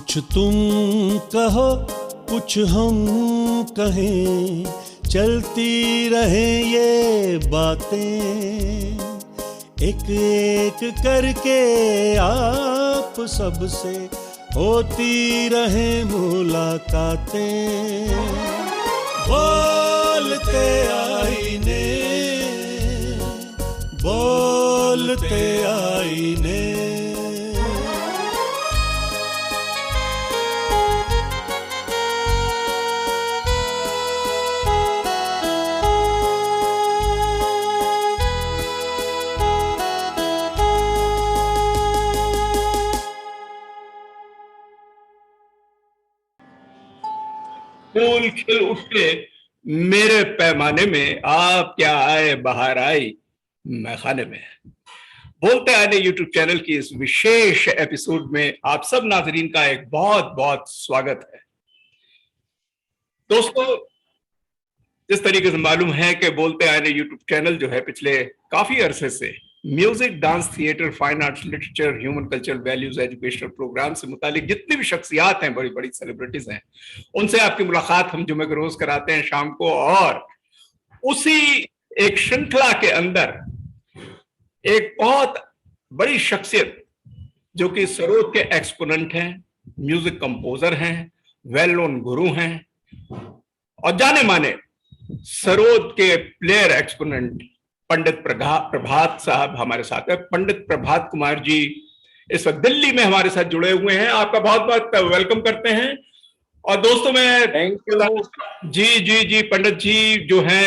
कुछ तुम कहो कुछ हम कहें, चलती रहे ये बातें, एक एक करके आप सबसे होती रहे मुलाकातें। बोलते आईने, बोलते आईने। फूल खिल उठे मेरे पैमाने में, आप क्या आए बहार आई मैं खाने में। बोलते आने यूट्यूब चैनल की इस विशेष एपिसोड में आप सब नाजरीन का एक बहुत बहुत स्वागत है। दोस्तों, जिस तरीके से मालूम है कि बोलते आने यूट्यूब चैनल जो है पिछले काफी अरसे से music, dance, theatre, fine arts, literature, human culture, values, educational programme से मुतालिक जितनी भी शख्सियात हैं, बड़ी बड़ी सेलिब्रिटीज हैं, उनसे आपकी मुलाकात हम जुमे के रोज कराते हैं शाम को। और उसी एक श्रृंखला के अंदर एक बहुत बड़ी शख्सियत जो कि सरोद के एक्सपोनेंट हैं, म्यूजिक कंपोजर हैं, वेल नोन गुरु हैं और जाने माने सरोद के प्लेयर एक्सपोनेंट पंडित प्रभात साहब हमारे साथ है। पंडित प्रभात कुमार जी इस वक्त दिल्ली में हमारे साथ जुड़े हुए हैं। आपका बहुत बहुत वेलकम करते हैं। और दोस्तों, मैं जी पंडित जी जो हैं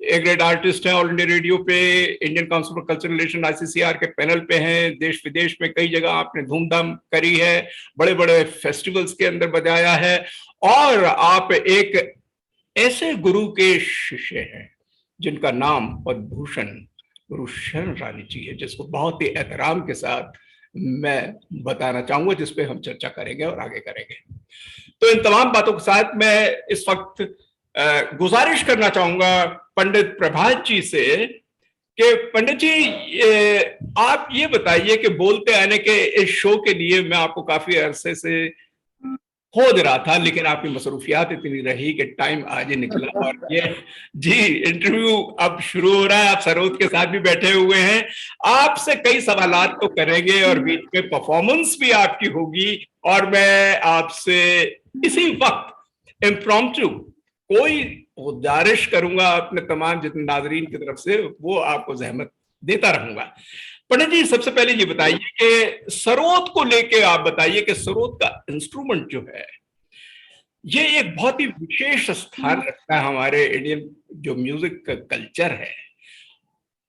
एक ग्रेट आर्टिस्ट हैं, ऑल इंडिया रेडियो पे, Indian council for cultural relation ICCR के पैनल पे हैं। देश विदेश में कई जगह आपने धूमधाम करी है, बड़े बड़े फेस्टिवल्स के अंदर बजाया है। और आप एक ऐसे गुरु के शिष्य हैं जिनका नाम पद्मभूषण गुरु शरण रानी जी है, जिसको बहुत ही एहतराम के साथ मैं बताना चाहूंगा, जिसपे हम चर्चा करेंगे और आगे करेंगे। तो इन तमाम बातों के साथ मैं इस वक्त गुजारिश करना चाहूंगा पंडित प्रभात जी से कि पंडित जी, आप ये बताइए कि बोलते आने के इस शो के लिए मैं आपको काफी अरसे से खोज रहा था, लेकिन आपकी मसरूफियात इतनी रही कि टाइम आज ही निकला। और ये जी इंटरव्यू अब शुरू हो रहा है, आप सरोद के साथ भी बैठे हुए हैं, आपसे कई सवालात तो करेंगे और बीच में परफॉर्मेंस भी आपकी होगी। और मैं आपसे इसी वक्त इम्प्रॉम्प्टू कोई गुजारिश करूंगा अपने तमाम जितने नाजरीन की तरफ से, वो आपको जहमत देता रहूंगा। पंडित जी, सबसे पहले ये बताइए कि सरोद को लेके आप बताइए कि सरोद का इंस्ट्रूमेंट जो है ये एक बहुत ही विशेष स्थान रखता है हमारे इंडियन जो म्यूजिक का कल्चर है।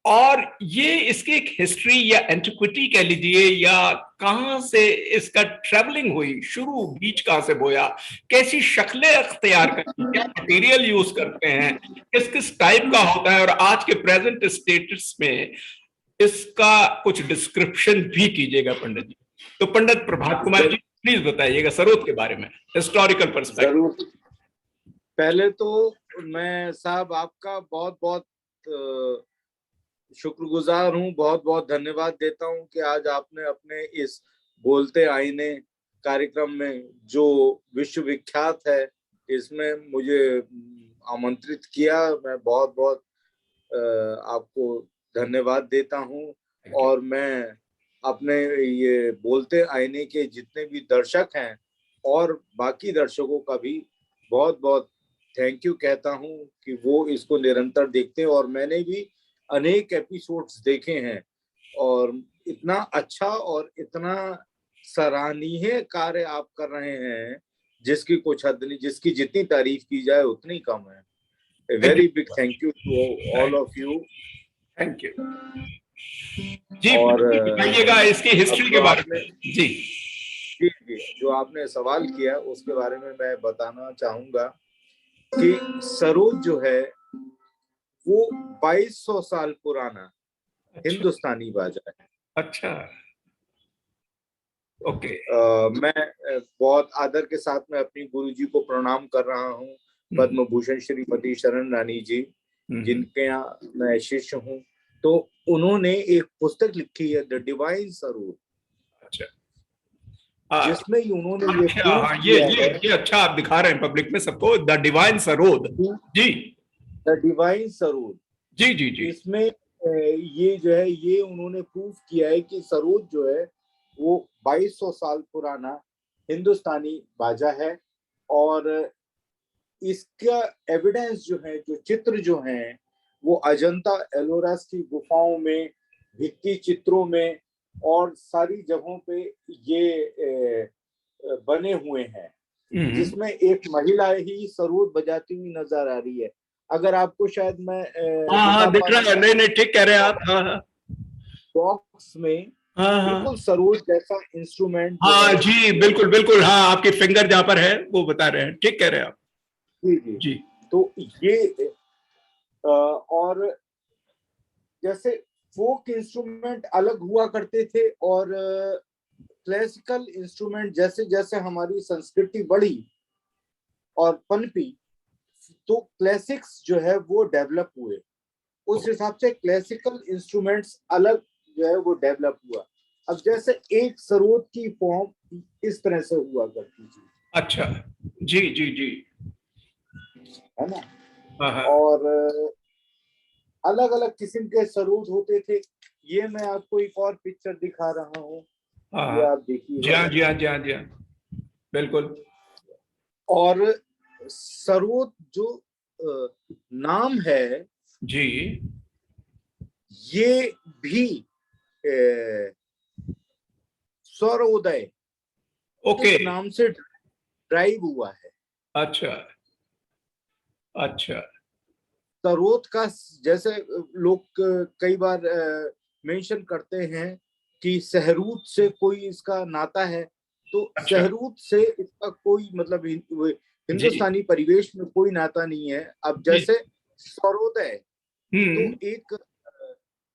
और ये इसकी एक हिस्ट्री या एंटिक्विटी कह लीजिए, या कहां से इसका ट्रेवलिंग हुई, शुरू बीच कहां से बोया, कैसी शक्लें अख्तियार करती हैं, क्या मटेरियल यूज करते हैं, किस किस टाइप का होता है, और आज के प्रेजेंट स्टेटस में इसका कुछ डिस्क्रिप्शन भी कीजिएगा पंडित जी। तो पंडित प्रभात कुमार जी प्लीज बताइएगा सरोद के बारे में हिस्टोरिकल पर्सपेक्टिव। पहले तो मैं साहब आपका बहुत बहुत शुक्रगुजार हूँ, बहुत बहुत धन्यवाद देता हूँ कि आज आपने अपने इस बोलते आईने कार्यक्रम में जो विश्वविख्यात है इसमें मुझे आमंत्रित किया। मैं बहुत बहुत आपको धन्यवाद देता हूँ। और मैं अपने ये बोलते आईने के जितने भी दर्शक हैं और बाकी दर्शकों का भी बहुत बहुत थैंक यू कहता हूँ कि वो इसको निरंतर देखते हैं। और मैंने भी अनेक एपिसोड्स देखे हैं और इतना अच्छा और इतना सराहनीय कार्य आप कर रहे हैं जिसकी कुछ हद नहीं, जिसकी जितनी तारीफ की जाए उतनी कम है। A very big thank you to all of you. Thank you ji. और बताइएगा इसकी हिस्ट्री के बारे में। जी जी जी, जो आपने सवाल किया उसके बारे में मैं बताना चाहूंगा कि सरोद जो है वो 2200 साल पुराना हिंदुस्तानी बाजा है। अच्छा, ओके। मैं बहुत आदर के साथ में अपनी गुरुजी को प्रणाम कर रहा हूँ, पद्म भूषण श्रीमती शरण रानी जी, जिनके यहाँ मैं शिष्य हूँ। तो उन्होंने एक पुस्तक लिखी है द डिवाइन सरोद। अच्छा। हाँ, जिसमें ही उन्होंने ये अच्छा, प्रूव हाँ, किया है, ये अच्छा आप दिखा रहे हैं पब्लिक में सबको, द डिवाइन सरोद। जी द डिवाइन सरोद। जी जी जी। इसमें ये जो है ये उन्होंने प्रूव किया है कि सरोद जो है वो 2200 साल पुराना हिंदुस्तानी बाजा है। और इसका एविडेंस जो है, जो चित्र जो हैं, वो अजंता एलोरास की गुफाओं में, भित्ति चित्रों में और सारी जगहों पे ये बने हुए हैं, जिसमें एक महिला ही सरोद बजाती हुई नजर आ रही है। अगर आपको शायद मैं हाँ दिखा हाँ, दिख पा रहा रहा है, हूँ नहीं नहीं, ठीक कह रहे हैं आप। हाँ हाँ बॉक्स में, हाँ बिल्कुल हाँ सरोद जैसा इंस्ट्रूमेंट जो हाँ, है। जी बिल्कुल बिल्कुल, हाँ आपकी फिंगर जहाँ पर है वो बता रहे हैं, ठीक कह रहे हैं आप। जी जी। जी तो ये और जैसे फोक इंस्ट्रूमेंट अलग हुआ करते थे और क्लासिकल इंस्ट्रूमेंट जैसे जैसे हमारी संस्कृति बढ़ी और पनपी, तो क्लासिक्स जो है वो डेवलप हुए। उस हिसाब से क्लासिकल इंस्ट्रूमेंट्स अलग जो है वो डेवलप हुआ। अब जैसे एक सरोद की फॉर्म इस तरह से हुआ करती थी, अच्छा, जी जी जी, है ना। हाँ हाँ और अलग अलग किस्म के सरोद होते थे। ये मैं आपको एक और पिक्चर दिखा रहा हूँ, हाँ ये हाँ, आप जी देखिएगा। हाँ जी हाँ जी हाँ जी हाँ, बिल्कुल। और सरोद जो नाम है, जी, ये भी सौरोदय ओके, इस नाम से ड्राइव हुआ है। अच्छा अच्छा, सरोद का, जैसे लोग कई बार मेंशन करते हैं कि सहरूद से कोई इसका नाता है, तो अच्छा, सहरूद से इसका कोई मतलब जी हिंदुस्तानी परिवेश में कोई नाता नहीं है। अब जी, जैसे सौरोदय, तो हम्म, एक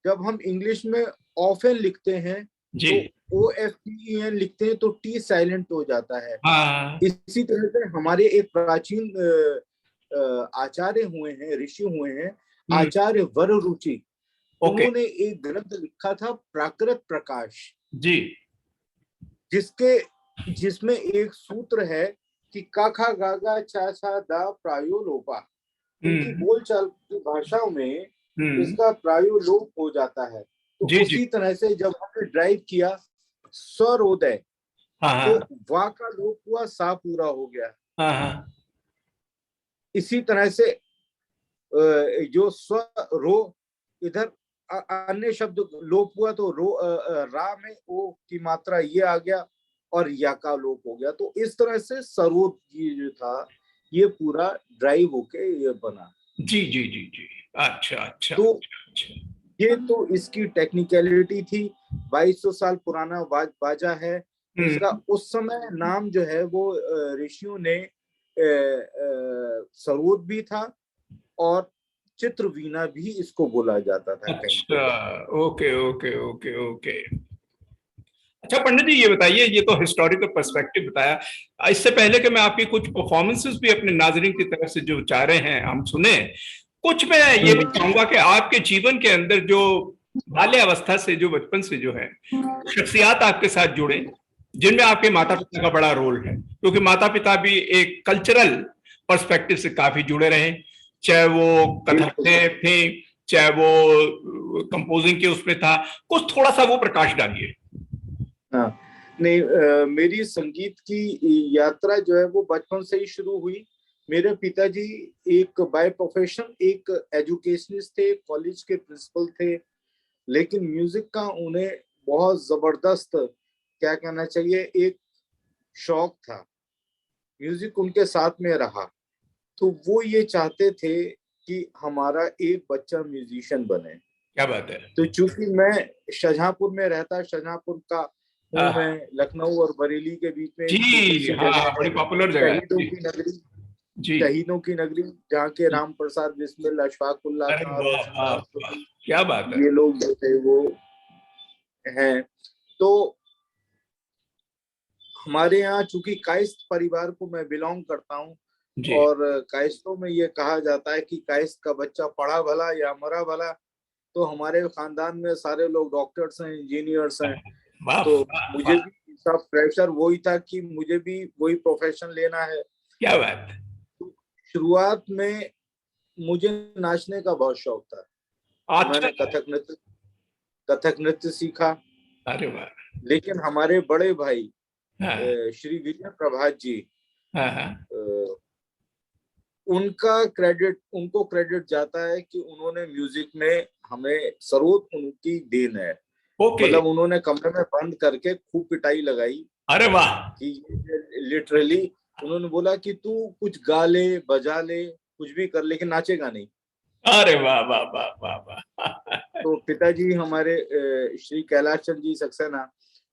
जब हम इंग्लिश में ऑफेन लिखते हैं जी, तो OFTEN लिखते हैं तो टी साइलेंट हो जाता है। हाँ, इसी तरह से हमारे एक प्राचीन आचार्य हुए हैं, ऋषि हुए हैं, हम्म, आचार्य वररुचि। ओके, उन्होंने एक ग्रंथ लिखा था प्राकृत प्रकाश, जी, जिसमें एक सूत्र है कि का खा गा गा चा छा दा प्रायो लोपा। उनकी हम्म बोलचाल की भाषाओं में हम्म, इसका प्रायो लोप हो जाता है। तो जी जी, उसी तरह से जब हमने ड्राइव किया स्वरोदय, हाँ तो हाँ वा का लोप हुआ, सा पूरा हो गया। हाँ हाँ, इसी तरह से जो स्व रो, इधर अन्य शब्द लोप हुआ तो रो रा में ओ की मात्रा ये आ गया और या का लोप हो गया। तो इस तरह से सरोद ये जो था ये पूरा ड्राइव होके ये बना। जी जी जी जी, अच्छा अच्छा तो अच्छा अच्छा, ये तो इसकी टेक्निकलिटी थी। 2200 साल पुराना बाजा है। इसका उस समय नाम जो है वो ऋषियों ने सरोद भी था और चित्रवीणा भी इसको बोला जाता था कहीं पे। अच्छा, ओके ओके ओके ओके। अच्छा पंडित जी, ये बताइए, ये तो हिस्टोरिकल पर्सपेक्टिव बताया, इससे पहले कि मैं आपकी कुछ परफॉर्मेंसेस भी अपने नाजरीन की तरफ से जो चाह रहे हैं हम सुने, कुछ मैं ये भी चाहूंगा कि आपके जीवन के अंदर जो बाल्यावस्था से, जो बचपन से जो है शख्सियात आपके साथ जुड़े, जिनमें आपके माता पिता का बड़ा रोल है, क्योंकि माता पिता भी एक कल्चरल पर्सपेक्टिव से काफी जुड़े रहे, चाहे वो कथक बिल्कुल। थे, चाहे वो कंपोजिंग के उसमें था, कुछ थोड़ा सा वो प्रकाश डालिए। हाँ, नहीं, मेरी संगीत की यात्रा जो है वो बचपन से ही शुरू हुई। मेरे पिताजी एक बाय प्रोफेशन एक एजुकेशनिस्ट थे, कॉलेज के प्रिंसिपल थे, लेकिन म्यूजिक का उन्हें बहुत जबरदस्त, क्या कहना चाहिए, एक शौक था। म्यूजिक उनके साथ में रहा, तो वो ये चाहते थे कि हमारा एक बच्चा म्यूजिशियन बने। क्या बात है। तो चूंकि मैं शाहजहांपुर में रहता, शाहजहांपुर का हूँ हाँ, मैं, लखनऊ और बरेली के बीच में एक छोटी जी सी हाँ, जगह है, बड़ी पॉपुलर जगह है शहीदों जी। की नगरी। जी शहीदों की नगरी, जहाँ के जी, राम प्रसाद बिस्मिल, अशफाकुल्ला अरे खां, वाह वाह रोशनदास वाह, खुदी, क्या बात है। ये लोग जो थे वो हैं। तो हमारे यहाँ चूंकि कायस्थ परिवार को मैं बिलोंग करता हूँ, जी, और कायस्थों में ये कहा जाता है कि कायस्थ का बच्चा पढ़ा भला या मरा भला। तो हमारे खानदान में सारे लोग डॉक्टर्स हैं, इंजीनियर्स हैं। वाह तो वाह मुझे वाह, भी सब प्रेशर वही था कि मुझे भी वही प्रोफेशन लेना है। क्या बात। शुरुआत में मुझे नाचने का बहुत शौक था। अच्छा। मैंने कथक नृत्य सीखा। अरे वाह। लेकिन हमारे बड़े भाई हाँ श्री विजय प्रभात जी, हाँ हाँ। उनको क्रेडिट जाता है कि उन्होंने म्यूजिक में हमें सर्वोत उनकी देन है। ओके। मतलब उन्होंने कमरे में बंद करके खूब पिटाई लगाई अरे वाह। कि लिटरली उन्होंने बोला कि तू कुछ गा ले, बजा ले, कुछ भी कर, लेकिन नाचेगा नहीं। अरे वाह वाह वाह वाह वाह। तो पिताजी हमारे श्री कैलाश चंद जी सक्सेना,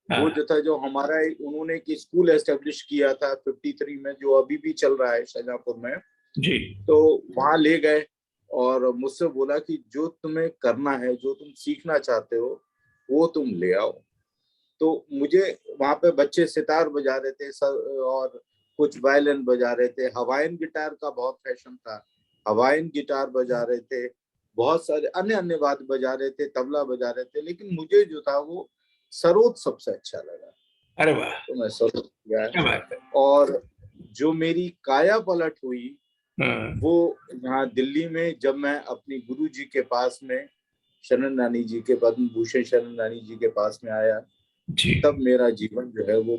वो जो था, जो हमारा उन्होंने एक स्कूल एस्टेब्लिश किया था 53 में, जो अभी भी चल रहा है शाहजहांपुर में जी। तो वहां ले गए और मुझसे बोला कि जो तुम्हें करना है, जो तुम सीखना चाहते हो, वो तुम ले आओ। तो मुझे वहां पे बच्चे सितार बजा रहे थे और कुछ वायलिन बजा रहे थे। हवाइन गिटार का बहुत फैशन था, हवाइन गिटार बजा रहे थे, बहुत सारे अन्य अन्य वाद्य बजा रहे थे, तबला बजा रहे थे, लेकिन मुझे जो था वो सरोद सबसे अच्छा लगा। अरे वाह। तो मैं सरोद गया। क्या बात है। और जो मेरी काया पलट हुई हाँ। वो यहाँ दिल्ली में, जब मैं अपनी गुरु जी के पास में, शरण रानी जी के, पद्म भूषण शरण रानी जी के पास में आया, जी। तब मेरा जीवन जो है वो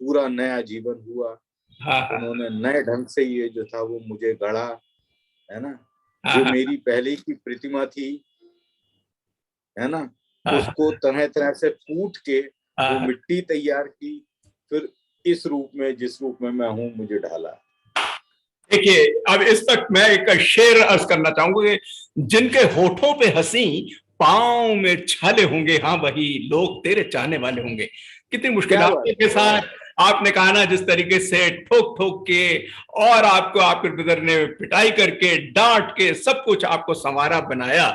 पूरा नया जीवन हुआ। हाँ हाँ उन्होंने नए ढंग से ये जो था वो मुझे गढ़ा, है ना। हाँ जो हाँ मेरी पहले की प्रतिमा थी, है ना, हाँ उसको तरह तरह से कूट के वो हाँ। मिट्टी तैयार की, फिर इस रूप में, जिस रूप में मैं हूँ, मुझे ढाला। देखिए, अब इस तक मैं एक शेर अर्ज करना चाहूंगा कि जिनके होठों पे हंसी, पांव में छाले होंगे, हाँ वही लोग तेरे चाहने वाले होंगे। कितनी क्या मुश्किलातों बात के है। साथ आपने कहा ना, जिस तरीके से ठोक ठोक के और आपको आपके ब्रदर ने पिटाई करके, डांट के, सब कुछ आपको संवारा बनाया।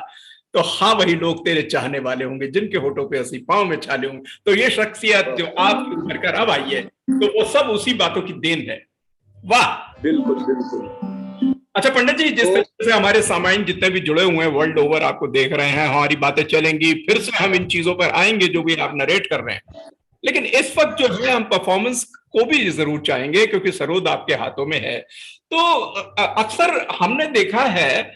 तो हाँ वही लोग तेरे चाहने वाले होंगे, जिनके होठों पे हंसी, पांव में छाले होंगे। तो ये शख्सियत जो आपके उभर कर अब आई है, तो वो सब उसी बातों की देन है। वाह। बिल्कुल बिल्कुल। अच्छा पंडित जी, जिस तो तरीके से हमारे सामाइन जितने भी जुड़े हुए हैं वर्ल्ड ओवर आपको देख रहे हैं, हमारी बातें चलेंगी, फिर से हम इन चीजों पर आएंगे जो भी आप नरेट कर रहे हैं। लेकिन इस वक्त जो है हम परफॉर्मेंस को भी जरूर चाहेंगे, क्योंकि सरोद आपके हाथों में है। तो अक्सर हमने देखा है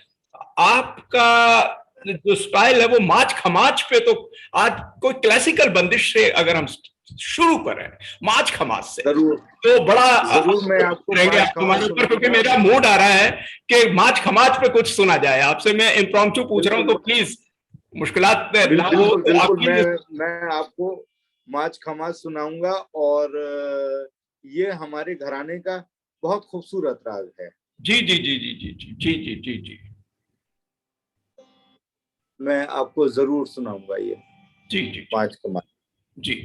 आपका जो स्टाइल है वो माच खमाच पे, तो आज कोई क्लासिकल बंदिश से अगर हम शुरू करें, माच खमाच से, जरूर तो बड़ा जरूर मैं आपको रहेंगे माच आप खमाच हमारे ऊपर, क्योंकि सुनाऊंगा। मेरा मूड आ रहा है कि माच खमाच पे कुछ सुना जाए आपसे। मैं इम्प्रॉम्प्टू पूछ रहा हूं, तो बिल्कुल प्लीज मुश्किलात ना हो बिल्कुल तो बिल्कुल, आपकी। मैं आपको माच खमाच सुनाऊंगा। और ये हमारे घराने का बहुत खूबसूरत राग है। जी जी जी जी जी जी जी जी जी जी मैं आपको जरूर सुनाऊंगा ये जी जी जी माच खमाच। जी।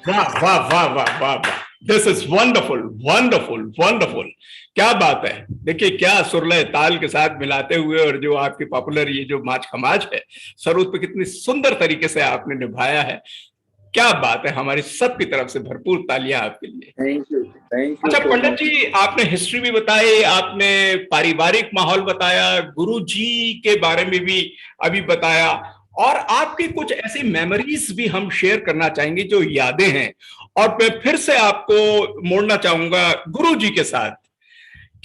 वाह वाह वाह वाह वाह वाह, this is wonderful wonderful wonderful. क्या बात है, देखिए क्या सुरलय ताल के साथ मिलाते हुए, और जो आपकी पॉपुलर ये जो माच खमाज है सरोद पे कितनी सुंदर तरीके से आपने निभाया है। क्या बात है, हमारी सबकी तरफ से भरपूर तालियां आपके लिए। थैंक यू अच्छा पंडित जी, आपने हिस्ट्री भी बताई, आपने पारिवारिक माहौल बताया, गुरु जी के बारे में भी अभी बताया, और आपकी कुछ ऐसी मेमोरीज भी हम शेयर करना चाहेंगे जो यादें हैं। और मैं फिर से आपको मोड़ना चाहूंगा गुरु जी के साथ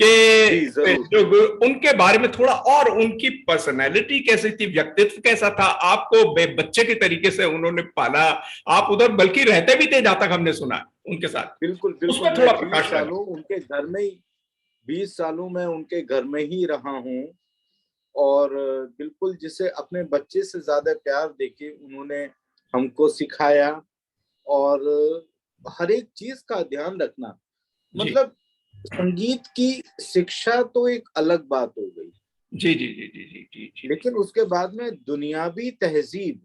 कि जो उनके बारे में थोड़ा, और उनकी पर्सनैलिटी कैसी थी, व्यक्तित्व कैसा था, आपको बच्चे के तरीके से उन्होंने पाला, आप उधर बल्कि रहते भी थे जहां तक हमने सुना उनके साथ। बिल्कुल बिल्कुल, उसमें थोड़ा प्रकाश 20 सालों उनके घर में ही, 20 सालों में उनके घर में ही रहा हूँ, और बिल्कुल जिसे अपने बच्चे से ज्यादा प्यार देके उन्होंने हमको सिखाया, और हर एक चीज का ध्यान रखना। मतलब संगीत की शिक्षा तो एक अलग बात हो गई, जी जी जी जी जी जी, लेकिन उसके बाद में दुनियावी तहजीब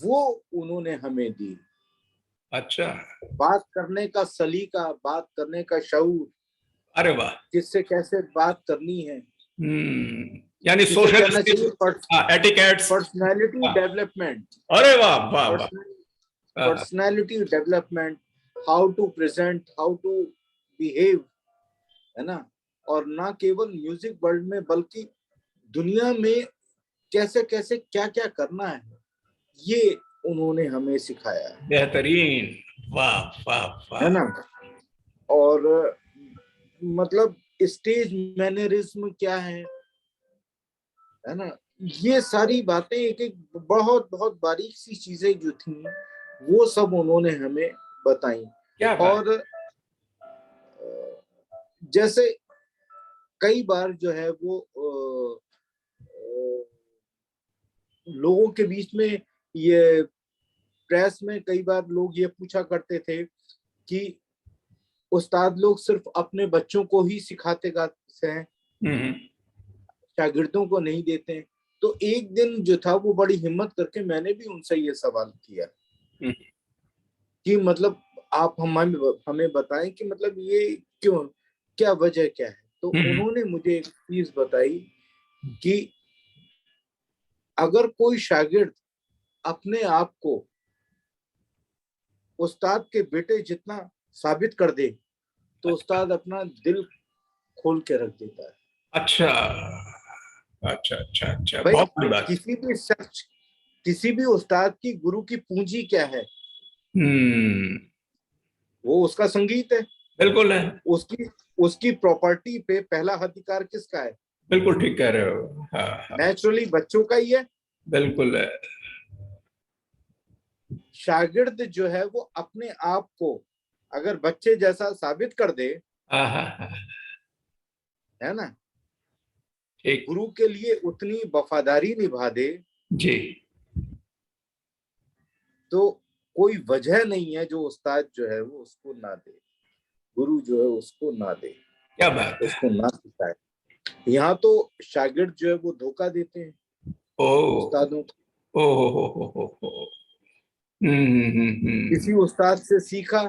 वो उन्होंने हमें दी। अच्छा, बात करने का सलीका, बात करने का शऊर, अरे वाह, किससे कैसे बात करनी है, यानी सोशल एटिकेट्स, पर्सनालिटी डेवलपमेंट। अरे वाह वाह वाह, personality development, how to present, how to behave, है ना। और ना केवल म्यूजिक वर्ल्ड में बल्कि दुनिया में कैसे कैसे क्या क्या करना है, ये उन्होंने हमें सिखाया है। बेहतरीन, वाह वाह वाह, है ना। और मतलब स्टेज मैनरिज्म क्या है ना, ये सारी बातें एक एक बहुत बहुत बारीक सी चीजें जो थी वो सब उन्होंने हमें बताई। क्या बात? और जैसे कई बार जो है वो लोगों के बीच में, ये प्रेस में कई बार लोग ये पूछा करते थे कि उस्ताद लोग सिर्फ अपने बच्चों को ही सिखाते गाते हैं, शागिर्दों को नहीं देते। तो एक दिन जो था वो बड़ी हिम्मत करके मैंने भी उनसे ये सवाल किया कि मतलब आप हमें बताएं कि मतलब ये क्यों, क्या वजह क्या है। तो उन्होंने मुझे एक चीज बताई कि अगर कोई शागिर्द अपने आप को उस्ताद के बेटे जितना साबित कर दे तो उस्ताद अपना दिल खोल के रख देता है। अच्छा अच्छा अच्छा अच्छा, बहुत बड़ी बात। किसी भी शख्स, किसी भी उस्ताद की गुरु की पूंजी क्या है, वो उसका संगीत है, बिल्कुल है। उसकी उसकी प्रॉपर्टी पे पहला अधिकार किसका है? बिल्कुल ठीक कह रहे हो। हाँ, नेचुरली बच्चों का ही है। बिल्कुल है। शागिर्द जो है वो अपने आप को अगर बच्चे जैसा साबित कर दे, हाँ हाँ हाँ, है ना, ठीक। गुरु के लिए उतनी वफादारी निभा दे, जी। तो कोई वजह नहीं है जो उस्ताद जो है वो उसको ना दे, गुरु जो है उसको ना दे, क्या बात है। उसको ना सिखाए। यहाँ तो शागिर्द जो है वो धोखा देते हैं ओ उस्तादों को। ओ हो। किसी उस्ताद से सीखा,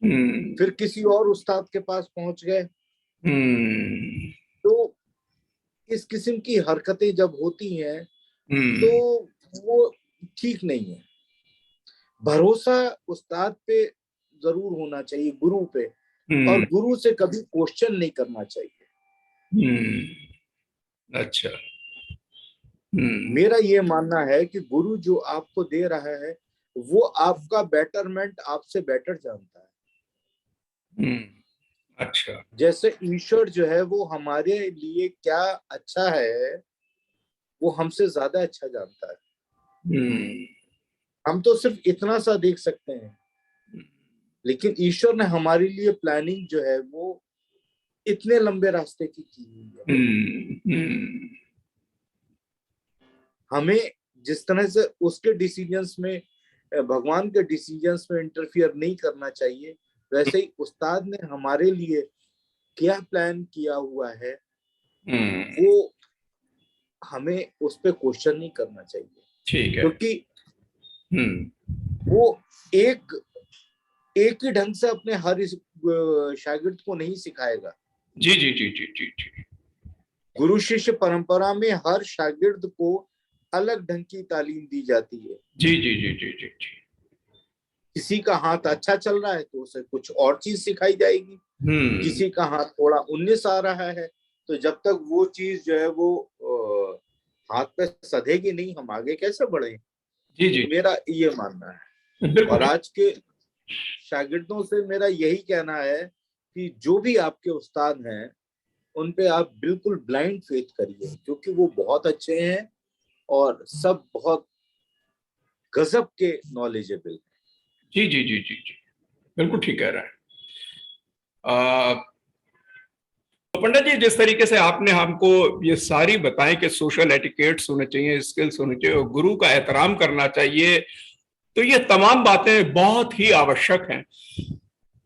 हम्म फिर किसी और उस्ताद के पास पहुंच गए। हम्म तो इस किस्म की हरकतें जब होती हैं तो हम्म वो ठीक नहीं है। भरोसा उस्ताद पे जरूर होना चाहिए, गुरु पे, और हम्म गुरु से कभी क्वेश्चन नहीं करना चाहिए। अच्छा। मेरा ये मानना है कि गुरु जो आपको दे रहा है वो आपका बेटरमेंट आपसे बेटर जानता है। अच्छा। जैसे ईश्वर जो है वो हमारे लिए क्या अच्छा है वो हमसे ज्यादा अच्छा जानता है। हम्म हम तो सिर्फ इतना सा देख सकते हैं, लेकिन ईश्वर ने हमारे लिए प्लानिंग जो है वो इतने लंबे रास्ते की हुई है। हमें जिस तरह से उसके डिसीजंस में, भगवान के डिसीजंस में इंटरफियर नहीं करना चाहिए, वैसे ही उस्ताद ने हमारे लिए क्या प्लान किया हुआ है वो हमें उस पर क्वेश्चन नहीं करना चाहिए। ठीक है। क्योंकि वो एक ही ढंग से अपने हर इस शागिर्द को नहीं सिखाएगा। जी जी जी जी जी जी। गुरु शिष्य परंपरा में हर शागिर्द को अलग ढंग की तालीम दी जाती है। जी जी जी जी जी जी। किसी का हाथ अच्छा चल रहा है तो उसे कुछ और चीज सिखाई जाएगी, किसी का हाथ थोड़ा 19 आ रहा है तो जब तक वो चीज जो है वो हाथ पे सधेगी नहीं, हम आगे कैसे बढ़े। जी जी। मेरा ये मानना है। बिल्कुल। और आज के शागिर्दों से मेरा यही कहना है कि जो भी आपके उस्ताद हैं उन पे आप बिल्कुल ब्लाइंड फेथ करिए, क्योंकि वो बहुत अच्छे हैं और सब बहुत गजब के नॉलेजेबल। जी जी जी जी जी, बिल्कुल ठीक कह रहा है। तो पंडित जी, जिस तरीके से आपने हमको ये सारी बताएं कि सोशल एटिकेट्स होने चाहिए, स्किल्स होने चाहिए और गुरु का एहतराम करना चाहिए, तो ये तमाम बातें बहुत ही आवश्यक हैं।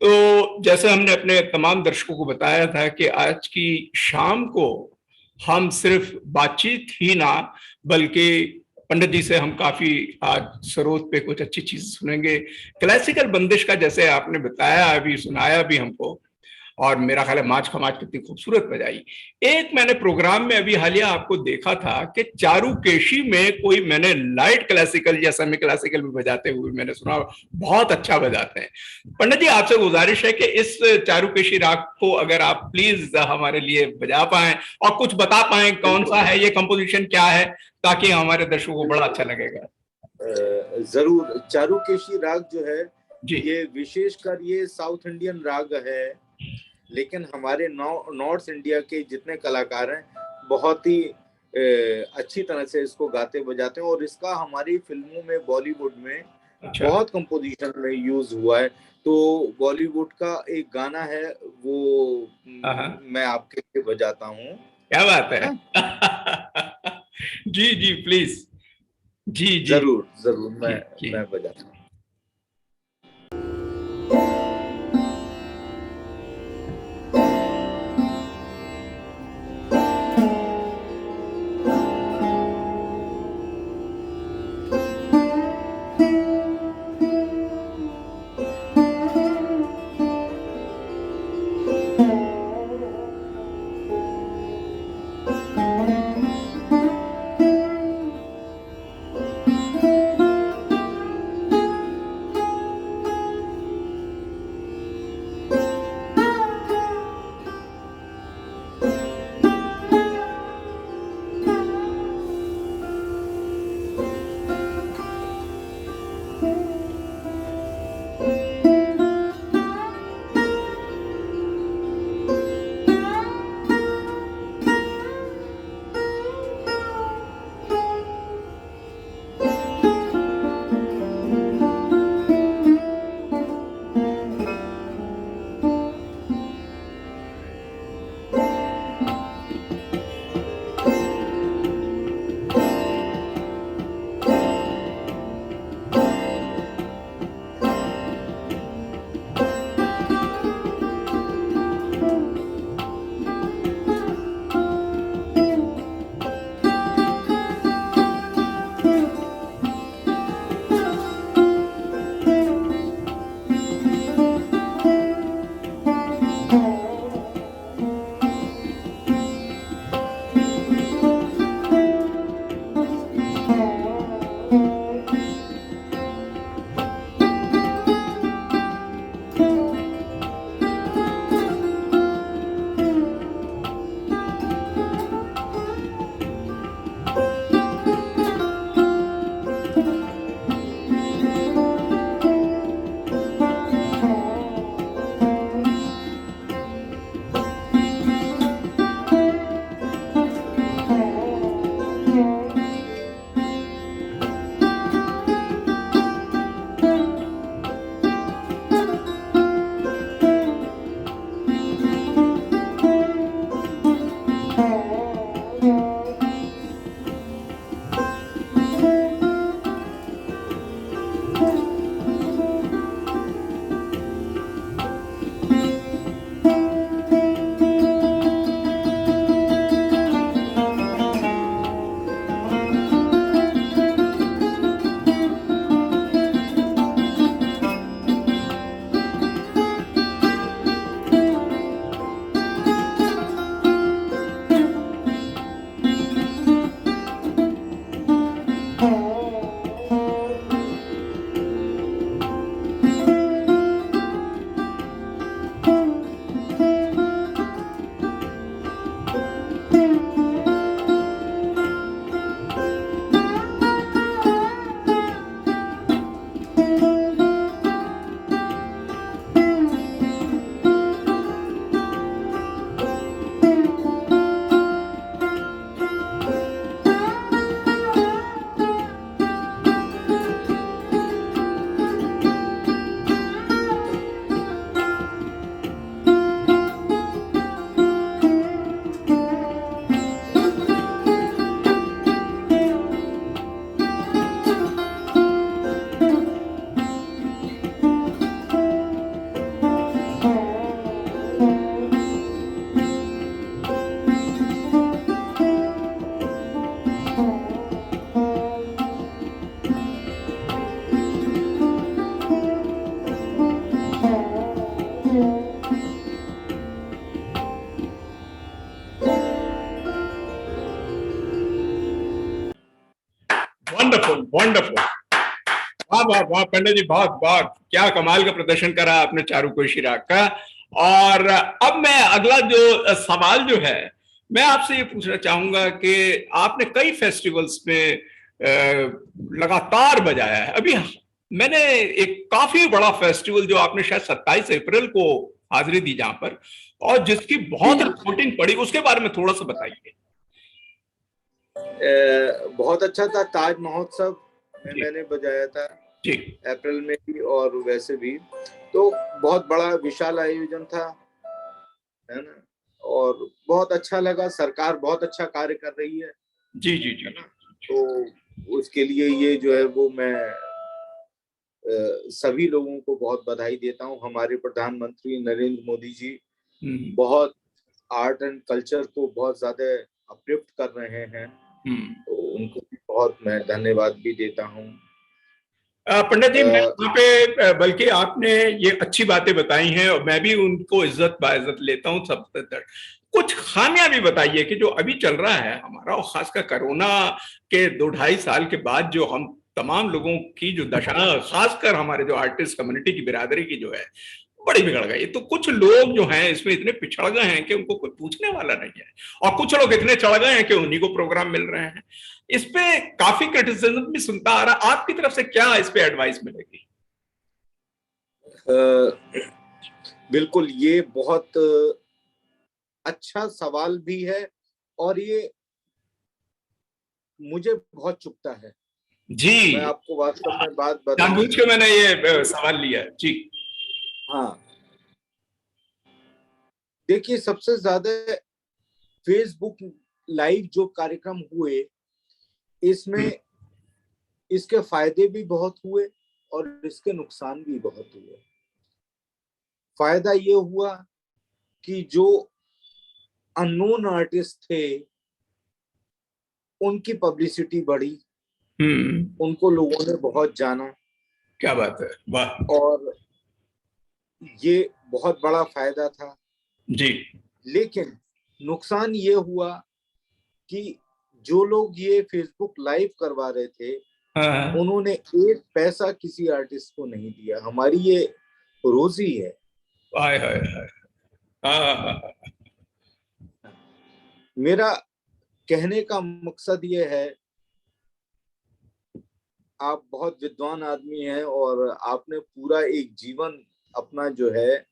तो जैसे हमने अपने तमाम दर्शकों को बताया था कि आज की शाम को हम सिर्फ बातचीत ही ना, बल्कि पंडित जी से हम काफी आज सरोद पे कुछ अच्छी चीज सुनेंगे। क्लासिकल बंदिश का जैसे आपने बताया, अभी सुनाया भी हमको, और मेरा ख्याल है माच खमाच कितनी खूबसूरत बजाई। एक मैंने प्रोग्राम में अभी हालिया आपको देखा था कि चारुकेशी में कोई, मैंने लाइट क्लासिकल या सेमी क्लासिकल भी बजाते हुए मैंने सुना, बहुत अच्छा बजाते हैं। पंडित जी, आपसे गुजारिश है कि इस चारुकेशी राग को अगर आप प्लीज हमारे लिए बजा पाएं और कुछ बता पाएं कौन सा है ये, कंपोजिशन क्या है, ताकि हमारे दर्शकों को बड़ा अच्छा लगेगा। जरूर। चारुकेशी राग जो है जी। ये विशेषकर ये साउथ इंडियन राग है, लेकिन हमारे नॉर्थ इंडिया के जितने कलाकार हैं बहुत ही अच्छी तरह से इसको गाते बजाते हैं, और इसका हमारी फिल्मों में, बॉलीवुड में बहुत कंपोजिशन में यूज हुआ है। तो बॉलीवुड का एक गाना है वो मैं आपके लिए बजाता हूँ। क्या बात है। जी जी प्लीज। जी जी जरूर जरूर, मैं बजाता हूँ। वंडरफुल वंडरफुल, वाह वाह वाह पंडित जी, बहुत बहुत क्या कमाल का प्रदर्शन करा आपने चारुकोशी राग का। और अब मैं अगला जो सवाल जो है मैं आपसे ये पूछना चाहूंगा कि आपने कई फेस्टिवल्स में लगातार बजाया है। अभी मैंने एक काफी बड़ा फेस्टिवल जो आपने शायद 27 अप्रैल को हाजिरी दी जहां पर, और जिसकी बहुत रिपोर्टिंग पड़ी, उसके बारे में थोड़ा सा बताइए। बहुत अच्छा था, ताज महोत्सव में जी मैंने बजाया था जी अप्रैल में भी और वैसे भी। तो बहुत बड़ा विशाल आयोजन था, है ना, और बहुत अच्छा लगा। सरकार बहुत अच्छा कार्य कर रही है जी जी जी। ना, तो उसके लिए ये जो है वो मैं सभी लोगों को बहुत बधाई देता हूँ। हमारे प्रधानमंत्री नरेंद्र मोदी जी बहुत आर्ट एंड कल्चर को बहुत ज्यादा अपलिफ्ट कर रहे हैं, तो उनको भी बहुत मैं धन्यवाद भी देता हूँ। पंडित जी, मैं वहाँ पे बल्कि आपने ये अच्छी बातें बताई हैं और मैं भी उनको इज्जत बाइज्जत लेता हूँ सब तक। कुछ खामियां भी बताइए कि जो अभी चल रहा है हमारा, और खासकर कोरोना के 2-2.5 साल के बाद जो हम तमाम लोगों की जो दशा, खासकर हमारे जो आर्टिस्ट कम्युनिटी की बिरादरी की जो है बड़ी बिगड़ गई। तो कुछ लोग जो हैं इसमें इतने पिछड़ गए हैं कि उनको कोई पूछने वाला नहीं है, और कुछ लोग इतने चढ़ गए हैं कि उन्हीं को प्रोग्राम मिल रहे हैं। इस पे काफी क्रिटिसिज्म भी सुनता आ रहा, आपकी तरफ से क्या इस पे एडवाइस मिलेगी? बिल्कुल, ये बहुत अच्छा सवाल भी है और ये मुझे बहुत चुभता है। मैं जी, आपको वास्तव में बात बताऊं, जानबूझ के मैंने ये सवाल लिया है जी। हाँ, देखिए सबसे ज्यादा फेसबुक लाइव जो कार्यक्रम हुए, इसमें इसके फायदे भी बहुत हुए और इसके नुकसान भी बहुत हुए। फायदा ये हुआ कि जो अननोन आर्टिस्ट थे उनकी पब्लिसिटी बढ़ी, उनको लोगों ने बहुत जाना, क्या बात है, वाह। और ये बहुत बड़ा फायदा था। जी लेकिन नुकसान ये हुआ कि जो लोग ये फेसबुक लाइव करवा रहे थे हाँ, उन्होंने एक पैसा किसी आर्टिस्ट को नहीं दिया। हमारी ये रोजी है। हाय हाय हाय, हाँ, मेरा कहने का मकसद ये है, आप बहुत विद्वान आदमी हैं और आपने पूरा एक जीवन अपना जो है,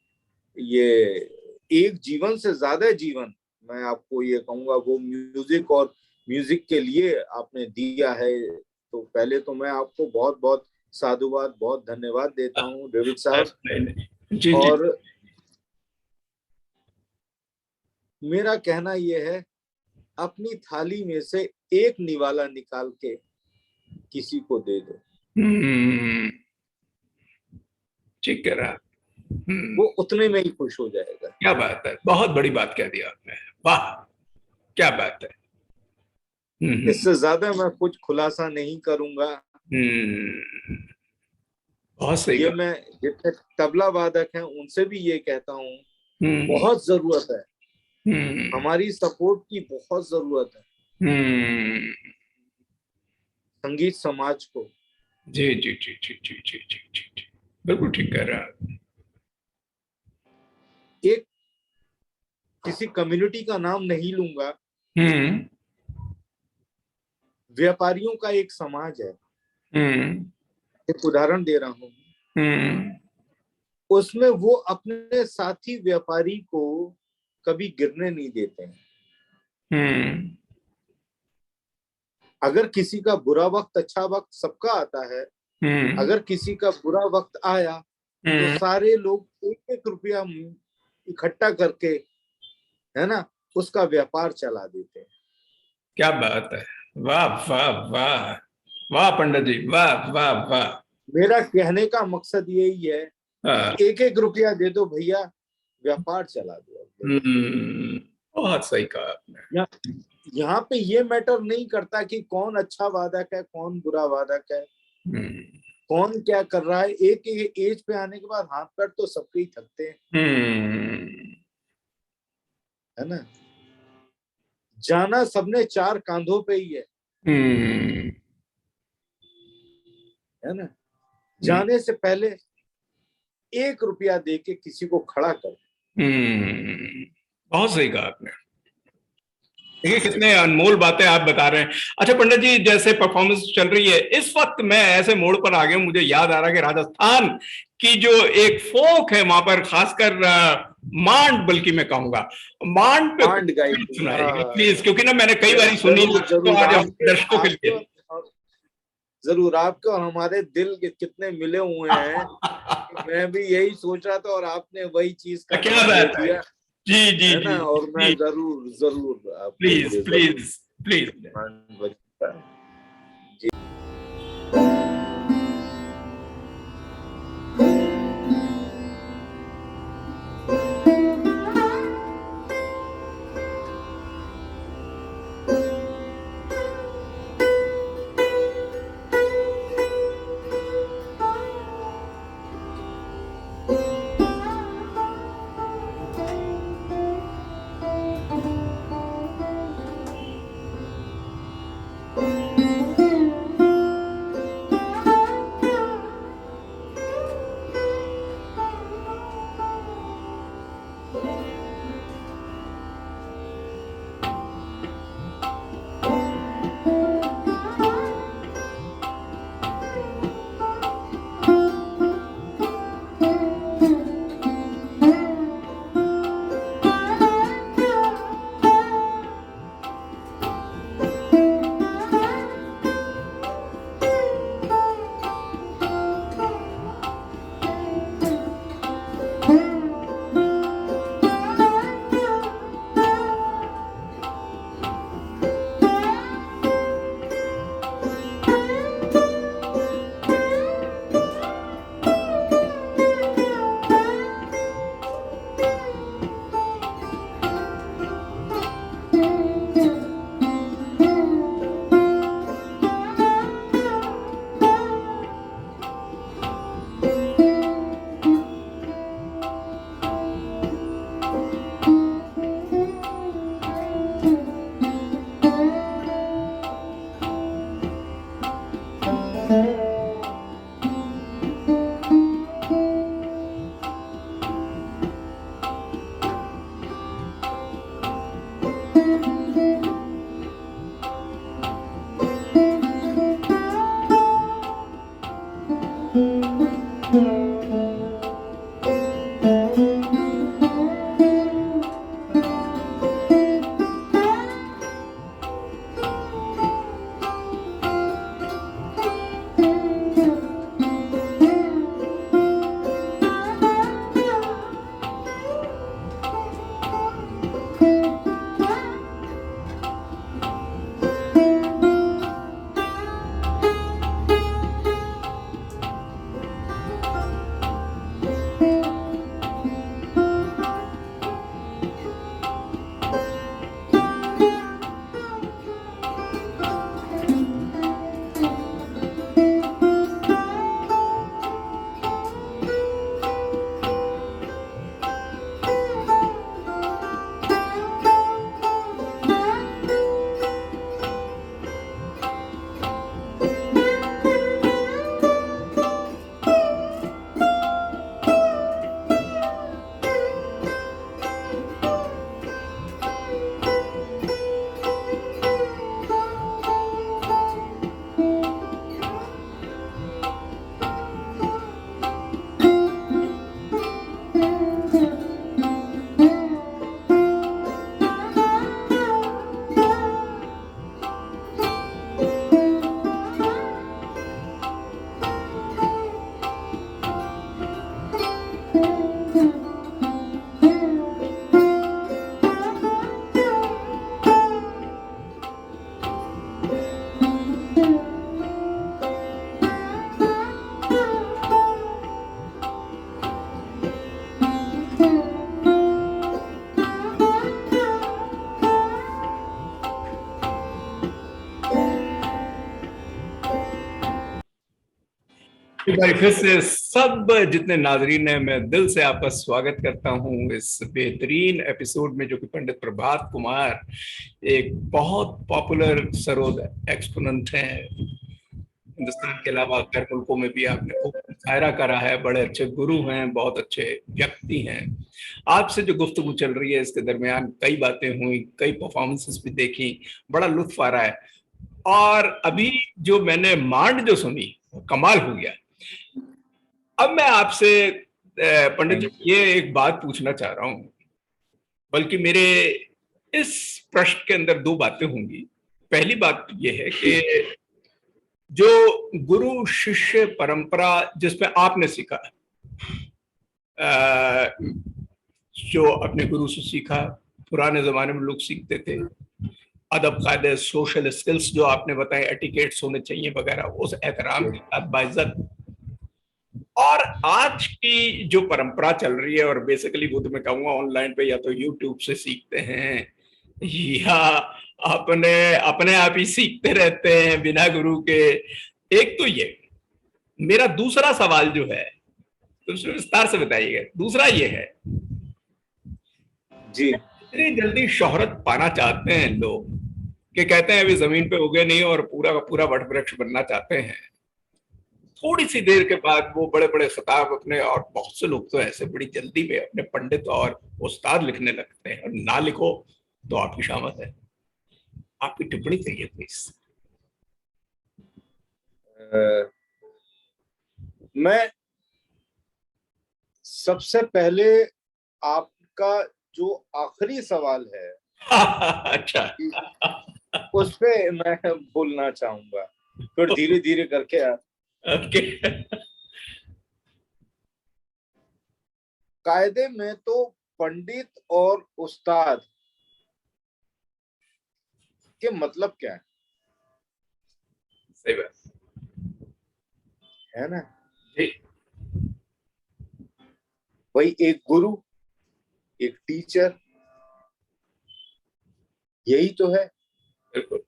ये एक जीवन से ज्यादा जीवन मैं आपको ये कहूंगा वो म्यूजिक और म्यूजिक के लिए आपने दिया है। तो पहले तो मैं आपको बहुत बहुत साधुवाद, बहुत धन्यवाद देता हूँ डेविड साहब। नहीं नहीं, जी जी। और मेरा कहना यह है, अपनी थाली में से एक निवाला निकाल के किसी को दे दो, ठीक कह रहा। वो उतने में ही खुश हो जाएगा। क्या बात है, बहुत बड़ी बात कह दी आपने, वाह, क्या बात है। इससे ज्यादा मैं कुछ खुलासा नहीं करूंगा। बहुत सही ये कहा। मैं जितने तबला वादक हैं उनसे भी ये कहता हूँ, हम्म बहुत जरूरत है, हम्म हमारी सपोर्ट की बहुत जरूरत है हम्म, संगीत समाज को। जी जी जी जी जी जी जी जी जी, बिल्कुल ठीक कह रहा है। एक किसी कम्युनिटी का नाम नहीं लूंगा, हम्म व्यापारियों का एक समाज है, हम्म एक उदाहरण दे रहा हूँ। हम्म उसमें वो अपने साथी व्यापारी को कभी गिरने नहीं देते हैं। हम्म अगर किसी का बुरा वक्त, अच्छा वक्त सबका आता है, हम्म अगर किसी का बुरा वक्त आया तो हम्म, सारे लोग एक एक रुपया इकट्ठा करके, है ना, उसका व्यापार चला देते हैं। क्या बात है, वाह वाह वाह, वाह पंडित जी, वाह वाह वाह। मेरा कहने का मकसद यही है कि हाँ, एक एक रुपया दे दो भैया, व्यापार चला दो। हम्म, बहुत सही कहा आपने। यहाँ यहाँ पे ये मैटर नहीं करता कि कौन अच्छा वादक है, कौन बुरा वादक है, हम्म कौन क्या कर रहा है। एक एज पे आने के बाद हाथ पैर तो सबके ही थकते हैं, हम्म है ना। जाना सबने चार कांधों पे ही है। हम्म है ना, जाने से पहले 1 रुपया दे के किसी को खड़ा कर। बहुत सही कहा आपने। देखिए कितने अनमोल बातें आप बता रहे हैं। अच्छा पंडित जी, जैसे परफॉर्मेंस चल रही है इस वक्त, मैं ऐसे मोड़ पर आ गया, मुझे याद आ रहा है कि राजस्थान की जो एक फोक है वहां पर खासकर मांड, बल्कि मैं कहूंगा मांड पे सुनाइएगा प्लीज, क्योंकि ना मैंने कई बार सुनी, तो आज दर्शकों के लिए जरूर। आपके और हमारे दिल कितने मिले हुए हैं। मैं भी यही सोच रहा था और आपने वही चीज का क्या बात है। जी जी है ना, और मैं जरूर प्लीज प्लीज प्लीज। एक बार फिर से सब जितने नाजरीन हैं, मैं दिल से आपका स्वागत करता हूं इस बेहतरीन एपिसोड में, जो कि पंडित प्रभात कुमार एक बहुत पॉपुलर सरोद एक्सपोनेंट हैं हिंदुस्तान के अलावा गैर मुल्कों में भी आपने खूब मुशायरा करा है, बड़े अच्छे गुरु हैं, बहुत अच्छे व्यक्ति हैं। आपसे जो गुफ्तगू चल रही है इसके दरमियान कई बातें हुई, कई परफॉर्मेंसेस भी देखी, बड़ा लुत्फ आ रहा है। और अभी जो मैंने मांड जो सुनी कमाल हो गया। अब मैं आपसे पंडित जी ये एक बात पूछना चाह रहा हूं, बल्कि मेरे इस प्रश्न के अंदर दो बातें होंगी। पहली बात ये है कि जो गुरु शिष्य परंपरा जिसमें आपने सीखा, जो अपने गुरु से सीखा, पुराने जमाने में लोग सीखते थे, अदब कायदे, सोशल स्किल्स जो आपने बताए, एटिकेट्स होने चाहिए वगैरह, उस एहतराम के साथ बाइज्जत, और आज की जो परंपरा चल रही है, और बेसिकली वो तो मैं कहूंगा ऑनलाइन पे या तो यूट्यूब से सीखते हैं या अपने अपने आप ही सीखते रहते हैं बिना गुरु के। एक तो ये मेरा दूसरा सवाल जो है, तो विस्तार से बताइएगा। दूसरा ये है जी, इतनी जल्दी शोहरत पाना चाहते हैं लोग कि कहते हैं अभी जमीन पे उगे नहीं और पूरा का पूरा वट वृक्ष बनना चाहते हैं। थोड़ी सी देर के बाद वो बड़े बड़े खिताब अपने, और बहुत से लोग तो ऐसे बड़ी जल्दी में अपने पंडित और उस्ताद लिखने लगते हैं, और ना लिखो तो आपकी शामत है। आपकी टिप्पणी चाहिए प्लीज। मैं सबसे पहले आपका जो आखिरी सवाल है अच्छा, उस पे मैं बोलना चाहूंगा, फिर धीरे धीरे करके ओके। कायदे में तो पंडित और उस्ताद के मतलब क्या सही बात है ना? जी। भाई एक गुरु, एक टीचर, यही तो है। बिल्कुल।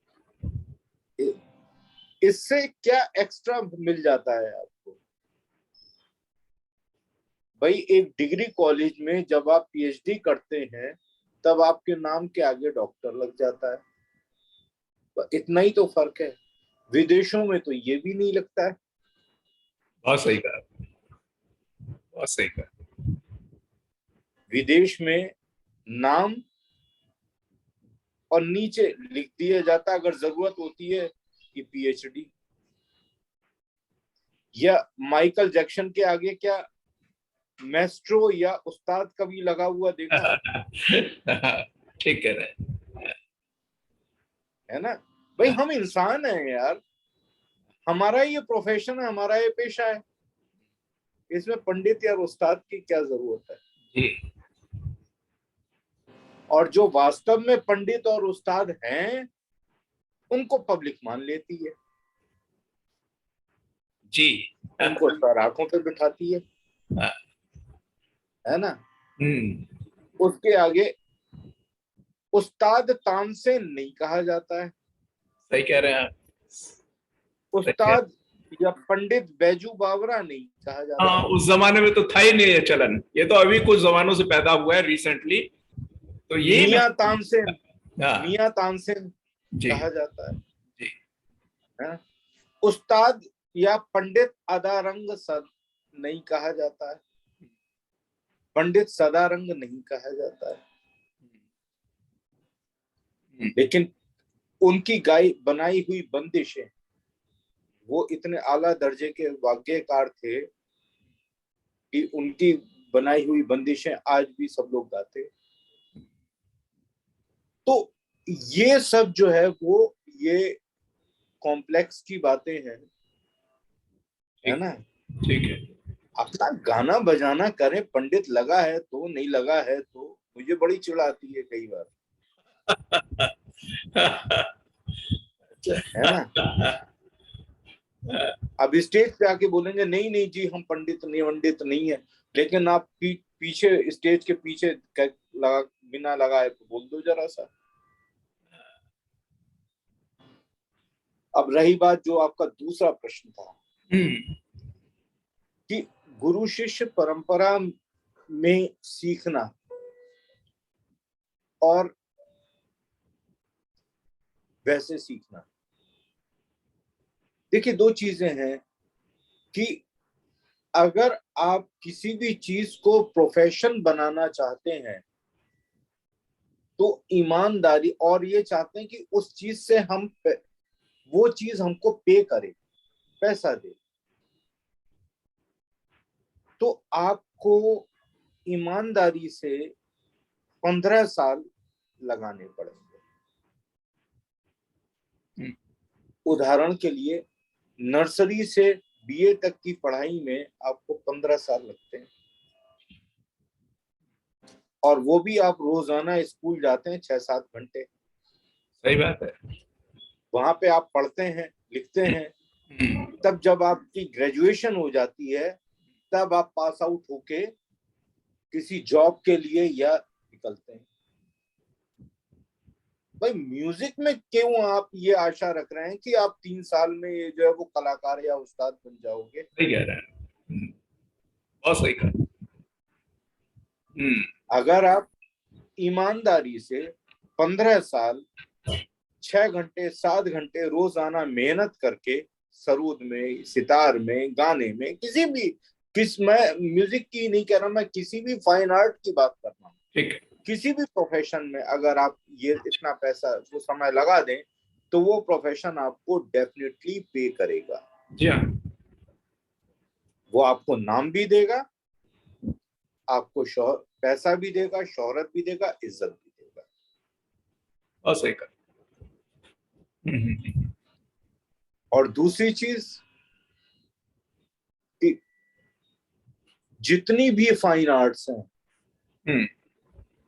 इससे क्या एक्स्ट्रा मिल जाता है आपको? भाई एक डिग्री कॉलेज में जब आप पीएचडी करते हैं तब आपके नाम के आगे डॉक्टर लग जाता है। इतना ही तो फर्क है। विदेशों में तो ये भी नहीं लगता है। बहुत सही कहा, बहुत सही कहा। विदेश में नाम और नीचे लिख दिया जाता है, अगर जरूरत होती है, कि पीएचडी। या माइकल जैक्सन के आगे क्या मैस्ट्रो या उस्ताद कभी लगा हुआ देखा ठीक कह रहे हैं। है ना? भाई हम इंसान हैं यार, हमारा ये प्रोफेशन है, हमारा ये पेशा है, इसमें पंडित या उस्ताद की क्या जरूरत है? जी। और जो वास्तव में पंडित और उस्ताद हैं उनको पब्लिक मान लेती है, जी। उनको सर आंखों पे बिठाती है ना? उसके आगे उस्ताद तानसेन नहीं कहा जाता है, सही कह रहे हैं आप। उस्ताद या पंडित बैजू बावरा नहीं कहा जाता। हाँ, उस जमाने में तो था ही नहीं ये चलन, ये तो अभी कुछ जमानों से पैदा हुआ है रिसेंटली। तो ये मियां तानसेन, हाँ, मियां तानसेन जी कहा जाता जी। है। उस्ताद या पंडित अदारंग सद नहीं कहा जाता है, पंडित सदारंग नहीं कहा जाता है। लेकिन उनकी गाय बनाई हुई बंदिशें, वो इतने आला दर्जे के वाग्यकार थे कि उनकी बनाई हुई बंदिशें आज भी सब लोग गाते। तो ये सब जो है वो ये कॉम्प्लेक्स की बातें हैं, है ना? ठीक है। अपना गाना बजाना करें, पंडित लगा है तो, नहीं लगा है तो। मुझे बड़ी चिढ़ आती है कई बार, है ना? अब स्टेज पे आके बोलेंगे नहीं नहीं जी हम पंडित नहीं है, लेकिन आप पीछे स्टेज के पीछे लगा, बिना लगाए तो बोल दो जरा सा। अब रही बात जो आपका दूसरा प्रश्न था कि गुरु शिष्य परंपरा में सीखना और वैसे सीखना, देखिए, दो चीजें हैं कि अगर आप किसी भी चीज को प्रोफेशन बनाना चाहते हैं तो ईमानदारी, और ये चाहते हैं कि उस चीज से वो चीज हमको पे करे, पैसा दे, तो आपको ईमानदारी से 15 साल लगाने पड़ेंगे। उदाहरण के लिए, नर्सरी से बीए तक की पढ़ाई में आपको 15 साल लगते हैं, और वो भी आप रोजाना स्कूल जाते हैं 6-7 घंटे। सही बात है। वहां पे आप पढ़ते हैं, लिखते हैं। तब जब आपकी ग्रेजुएशन हो जाती है, तब आप पास आउट होके किसी जॉब के लिए या निकलते हैं। भाई, म्यूजिक में क्यों आप ये आशा रख रहे हैं कि आप 3 साल में ये जो है वो कलाकार या उस्ताद बन जाओगे? सही कह रहे हैं, बहुत सही कहा। अगर आप ईमानदारी से 15 साल 6 घंटे 7 घंटे रोजाना मेहनत करके सरूद में, सितार में, गाने में, मैं म्यूजिक की नहीं कह रहा, मैं किसी भी फाइन आर्ट की बात कर रहा हूँ, ठीक है। किसी भी प्रोफेशन में अगर आप ये इतना पैसा, वो समय लगा दें, तो वो प्रोफेशन आपको डेफिनेटली पे करेगा। जी हाँ। वो आपको नाम भी देगा, आपको पैसा भी देगा, शोहरत भी देगा, इज्जत भी देगा। बहुत सही कहा। और दूसरी चीज कि जितनी भी फाइन आर्ट्स हैं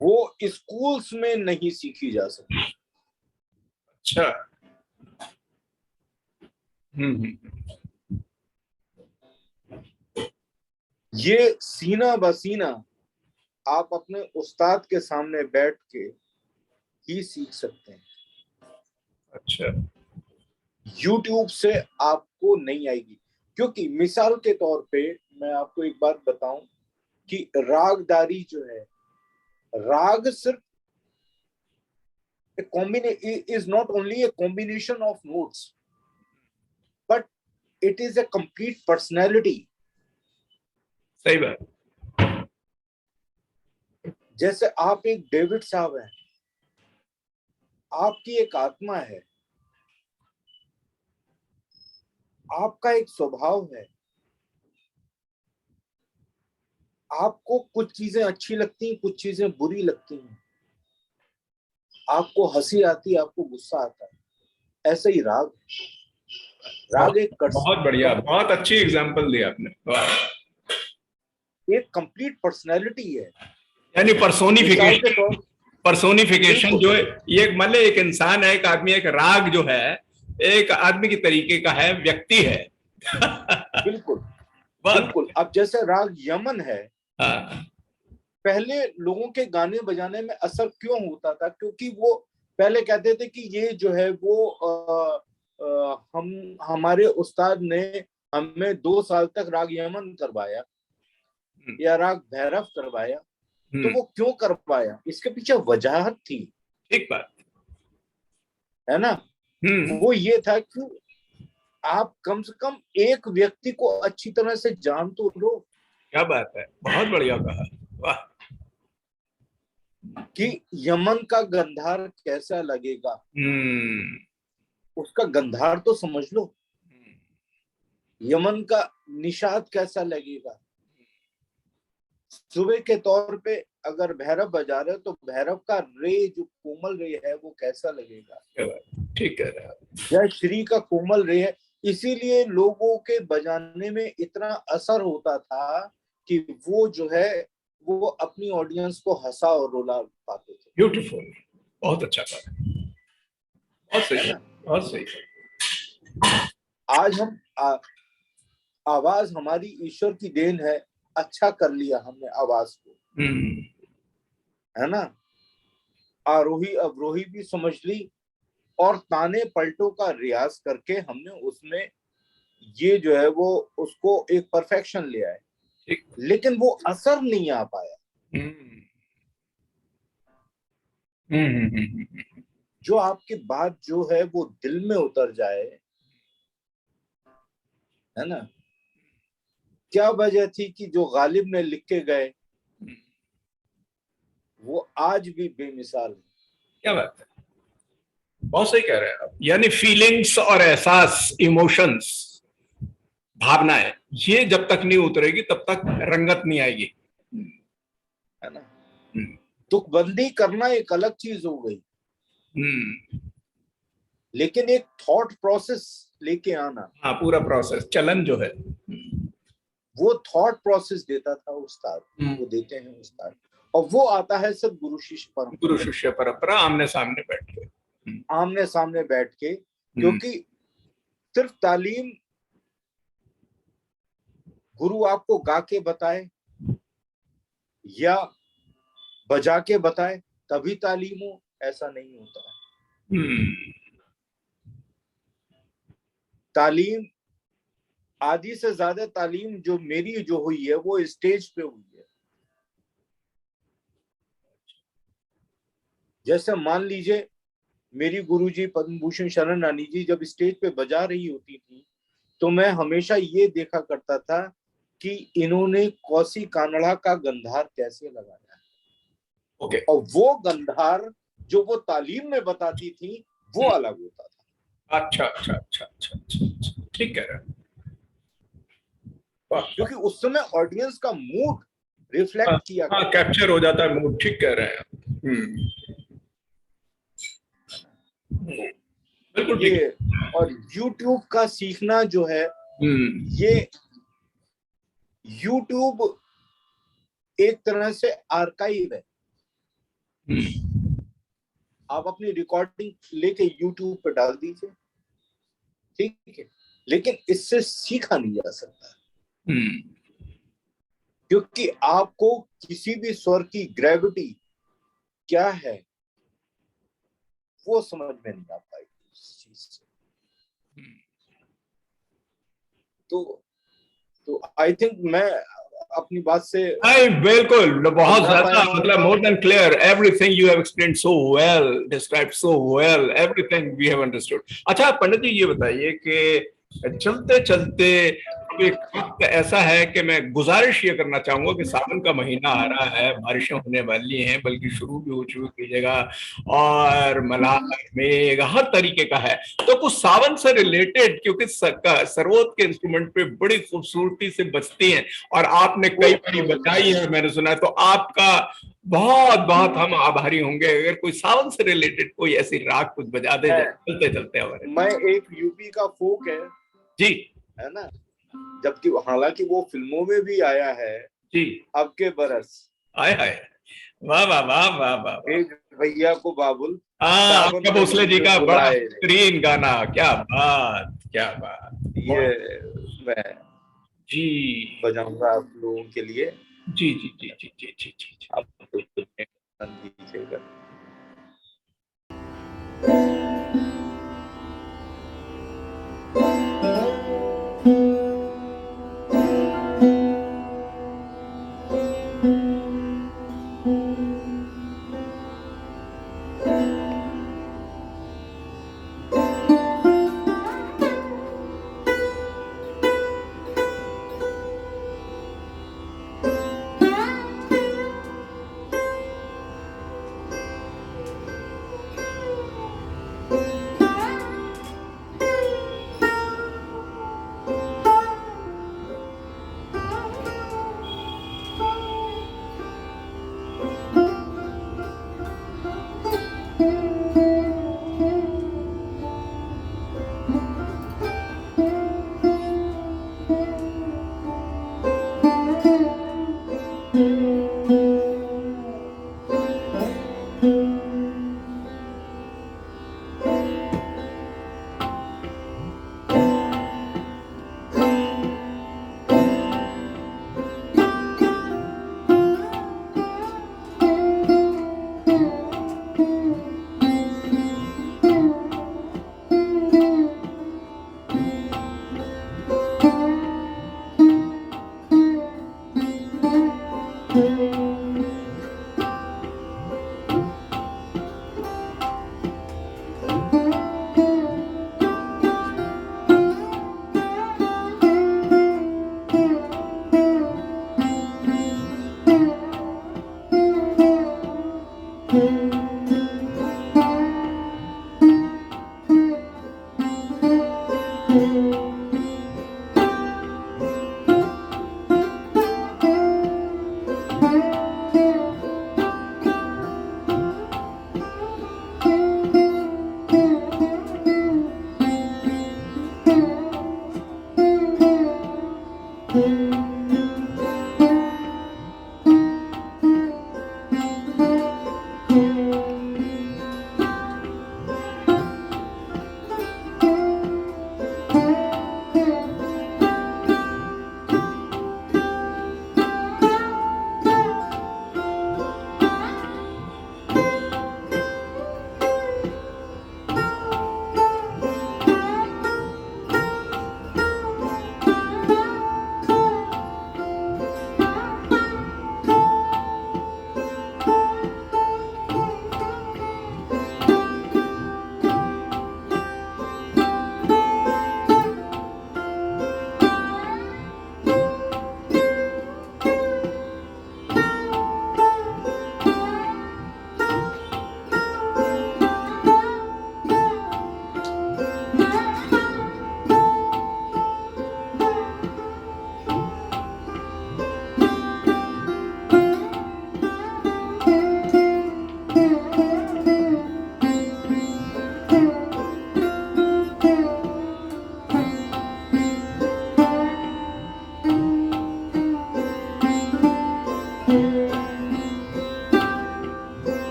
वो स्कूल्स में नहीं सीखी जा सकती। अच्छा। ये सीना बसीना आप अपने उस्ताद के सामने बैठ के ही सीख सकते हैं। अच्छा। YouTube से आपको नहीं आएगी, क्योंकि मिसाल के तौर पे मैं आपको एक बात बताऊं कि रागदारी जो है, राग सिर्फ is not only a combination of notes, but it is a complete personality. सही बात। जैसे आप एक डेविड साहब हैं, आपकी एक आत्मा है, आपका एक स्वभाव है, आपको कुछ चीजें अच्छी लगती हैं, कुछ चीजें बुरी लगती हैं, आपको हंसी आती है, आपको गुस्सा आता है। ऐसे ही राग एक बहुत बढ़िया, बहुत अच्छी एग्जांपल दी आपने। एक कंप्लीट पर्सनैलिटी है, यानी पर्सोनिफिकेशन जो है, ये मतलब एक इंसान है, एक आदमी, एक राग जो है एक आदमी की तरीके का है, व्यक्ति है। बिल्कुल बिल्कुल। अब जैसे राग यमन है, पहले लोगों के गाने बजाने में असर क्यों होता था? क्योंकि वो पहले कहते थे कि ये जो है वो हमारे उस्ताद ने हमें 2 साल तक राग यमन करवाया या राग भैरव करवाया। तो वो क्यों करवाया? इसके पीछे वजह थी। ठीक बात है ना? वो ये था कि आप कम से कम एक व्यक्ति को अच्छी तरह से जान तो लो। क्या बात है, बहुत बढ़िया कहा। वाह। कि यमन का गंधार कैसा लगेगा, उसका गंधार तो समझ लो। यमन का निषाद कैसा लगेगा। सुबह के तौर पे अगर भैरव बजा रहे तो भैरव का रे, जो कोमल रे है, वो कैसा लगेगा। ठीक है। जय श्री का कोमल रे है। इसीलिए लोगों के बजाने में इतना असर होता था कि वो जो है वो अपनी ऑडियंस को हंसा और रुला पाते थे। ब्यूटीफुल, बहुत अच्छा था, बहुत सही, बहुत सही। आज हम आवाज हमारी ईश्वर की देन है, अच्छा कर लिया हमने आवाज को, है ना। आरोही अवरोही भी समझ ली, और ताने पलटों का रियाज करके हमने उसमें ये जो है वो उसको एक परफेक्शन ले आए, लेकिन वो असर नहीं आ पाया। जो आपकी बात जो है वो दिल में उतर जाए, है ना? क्या वजह थी कि जो गालिब ने लिख के गए वो आज भी बेमिसाल है। क्या बात है, बहुत सही कह रहे हैं आप। यानी फीलिंग्स और एहसास, इमोशंस, भावनाएं, ये जब तक नहीं उतरेगी तब तक रंगत नहीं आएगी, है ना? तुकबंदी करना एक अलग चीज हो गई, लेकिन एक थॉट प्रोसेस लेके आना, हाँ, पूरा प्रोसेस, चलन जो है, वो थॉट प्रोसेस देता था उस्ताद, वो देते हैं उस्ताद, और वो आता है सब गुरु शिष्य परंपरा, आमने सामने बैठ के, आमने सामने बैठ के। क्योंकि सिर्फ तालीम गुरु आपको गा के बताए या बजा के बताए तभी तालीम हो, ऐसा नहीं होता है। तालीम, आधी से ज्यादा तालीम जो मेरी जो हुई है वो स्टेज पे हुई है। जैसे मान लीजिए मेरी गुरुजी पद्म भूषण शरण रानी जी जब स्टेज पे बजा रही होती थी तो मैं हमेशा ये देखा करता था कि इन्होंने कौसी कानड़ा का गंधार कैसे लगाया है। और वो गंधार जो वो तालीम में बताती थी वो अलग होता था। अच्छा, ठीक है। क्योंकि उस समय ऑडियंस का मूड रिफ्लेक्ट किया, कैप्चर हो जाता है मूड, ठीक कह रहे हैं। बिल्कुल ठीक है। और YouTube का सीखना जो है, ये YouTube एक तरह से आर्काइव है। आप अपनी रिकॉर्डिंग लेके YouTube पे डाल दीजिए, ठीक है, लेकिन इससे सीखा नहीं जा सकता, क्योंकि आपको किसी भी स्वर की ग्रेविटी क्या है वो समझ में नहीं आ पाएगी इस चीज से। तो आई थिंक मैं अपनी बात से बिल्कुल बहुत ज्यादा, मतलब more than clear, everything you have explained so well, described so well, everything we have understood. अच्छा पंडित जी, ये बताइए कि चलते चलते एक वक्त ऐसा है कि मैं गुजारिश ये करना चाहूंगा कि सावन का महीना आ रहा है, बारिशें होने वाली हैं, बल्कि शुरू भी हो चुकी जगह, और मलार मेघ हर तरीके का है, तो कुछ सावन से रिलेटेड, क्योंकि सर्वोत के इंस्ट्रूमेंट पे बड़ी खूबसूरती से बजती हैं और आपने कई बार बजाई है, मैंने सुना है, तो आपका बहुत बहुत हम आभारी होंगे अगर कोई सावन से रिलेटेड कोई ऐसी राग कुछ बजा दे चलते चलते हमारे। मैं एक यूपी का फोक है जी, है ना, जबकि हालांकि वो फिल्मों में भी आया है जी, अब के बरस, आए हाय, वाह वाह वाह वाह वाह, एक भैया को बाबुल, आपका भोसले जी का बड़ा बेहतरीन गाना, क्या बात, ये मैं जी बजाऊंगा आप लोगों के लिए। जी जी जी जी जी जी जी, आप दीजिएगा।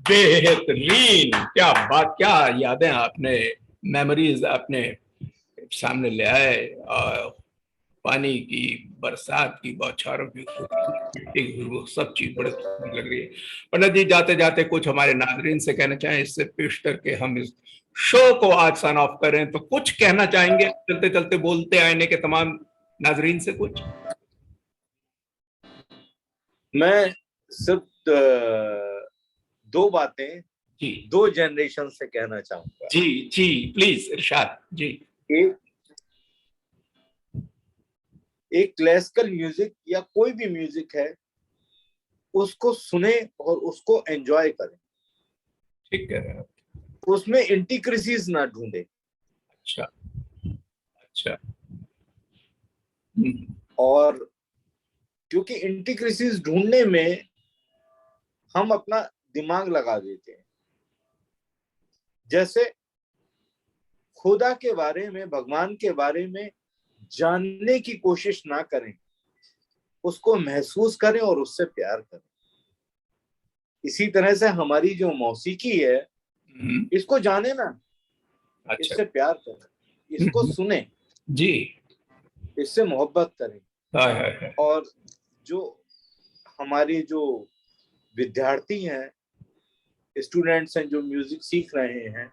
बेहतरीन, क्या बात, क्या यादें आपने, मेमोरीज आपने सामने ले आए। पानी की, बरसात की, बौछारों की, वो सब चीज बड़ी सुंदर लग रही है। पंडित जी, जाते जाते कुछ हमारे नाजरीन से कहना चाहें, इससे पेश करके हम इस शो को आज सन ऑफ करें, तो कुछ कहना चाहेंगे चलते चलते बोलते आईने के तमाम नाजरीन से कुछ? मैं सिर्फ दो बातें जी, दो जनरेशन से कहना चाहूंगा। जी जी, प्लीज इरशाद जी। एक क्लासिकल म्यूजिक या कोई भी म्यूजिक है, उसको सुने और उसको एंजॉय करें। ठीक कह रहे हैं, उसमें इंटीक्रेसीज ना ढूंढे। अच्छा अच्छा। और क्योंकि इंटीक्रेसीज ढूंढने में हम अपना दिमाग लगा देते हैं। जैसे खुदा के बारे में, भगवान के बारे में जानने की कोशिश ना करें, उसको महसूस करें और उससे प्यार करें। इसी तरह से हमारी जो मौसीकी है, इसको जाने ना, अच्छा। इससे प्यार करें, इसको सुने जी, इससे मोहब्बत करें। है। और जो हमारे जो विद्यार्थी हैं, स्टूडेंट्स हैं, जो म्यूजिक सीख रहे हैं,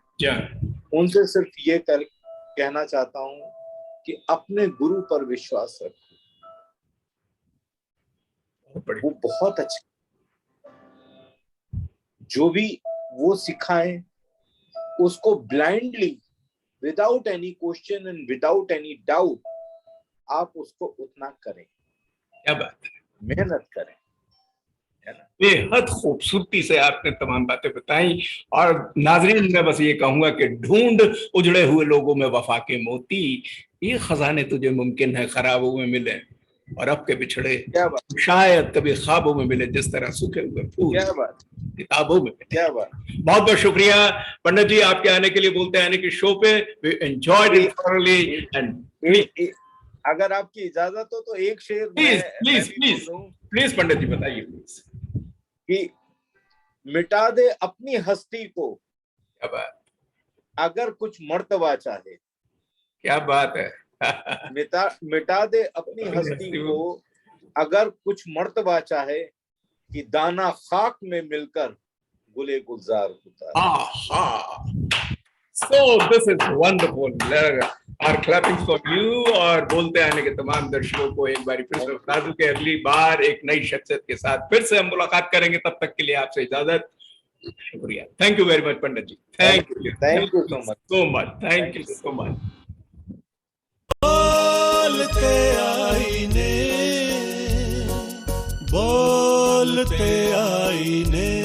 उनसे सिर्फ ये कहना चाहता हूं कि अपने गुरु पर विश्वास रखो। वो बहुत अच्छा, जो भी वो सिखाएं उसको blindly, without any question and without any doubt, आप उसको उतना करें। क्या बात है, मेहनत करें। बेहद खूबसूरती से आपने तमाम बातें बताई। और नाजरीन, मैं बस ये कहूंगा कि ढूंढ उजड़े हुए लोगों में वफा के मोती, ये खजाने तुझे मुमकिन है खराबों में मिले, और अब के बिछड़े शायद कभी ख्वाबों में मिले, जिस तरह सूखे हुए फूल किताबों में मिले। क्या बात। बहुत बहुत शुक्रिया पंडित जी आपके आने के लिए, बोलते आने की शो पे। We enjoyed it thoroughly. And अगर आपकी इजाजत हो तो एक शेर please please please please Pandit ji बताइए प्लीज। कि मिटा दे अपनी हस्ती को, क्या बात, अगर कुछ मर्तबा चाहे। क्या बात है। मिटा दे अपनी हस्ती को, अगर कुछ मर्तबा चाहे, कि दाना खाक में मिलकर गुले गुलजार होता है। So this is wonderful. Our clapping for you। और बोलते आने के तमाम दर्शकों को एक बार फिर से बता दूं कि अगली बार एक नई शख्सियत के साथ फिर से हम मुलाकात करेंगे। तब तक के लिए आपसे इजाजत। शुक्रिया। Thank you very much Pandit ji. Thank you so much. Thank you so much. बोलते आईने, बोलते आईने।